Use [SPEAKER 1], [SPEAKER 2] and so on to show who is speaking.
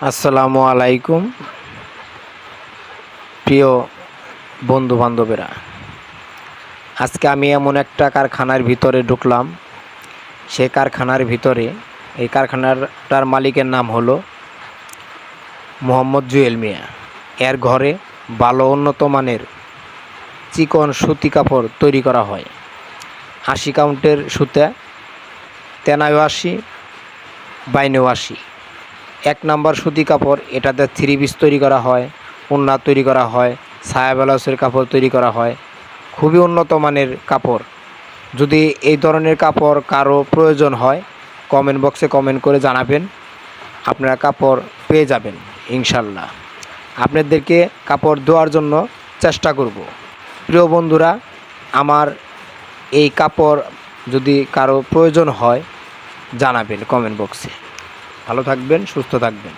[SPEAKER 1] আসসালামু আলাইকুম প্রিয় বন্ধু বান্ধবেরা। আজকে আমি এমন একটা কারখানার ভিতরে ঢুকলাম। সেই কারখানার ভিতরে এই কারখানাটার মালিকের নাম হলো মোহাম্মদ জুয়েল মিয়া। এর ঘরে ভালো উন্নত মানের চিকন সুতি কাপড় তৈরি করা হয়। ৮০ কাউন্টের সুতা, তেনায়ও ৮০, বাইনেও ৮০। ১ নাম্বার সুতি কাপড়, এটাতে 3 পিস তৈরি করা হয়, ওড়না তৈরি করা হয়, সায়া ব্লাউজের কাপড় তৈরি করা হয়। খুবই উন্নত মানের কাপড়। যদি এই ধরনের কাপড় কারো প্রয়োজন হয়, কমেন্ট বক্সে কমেন্ট করে জানাবেন, আপনারা কাপড় পেয়ে যাবেন ইনশাল্লাহ। আপনাদেরকে কাপড় দেওয়ার জন্য চেষ্টা করব। প্রিয় বন্ধুরা, আমার এই কাপড় যদি কারো প্রয়োজন হয় জানাবেন কমেন্ট বক্সে। ভালো থাকবেন, সুস্থ থাকবেন।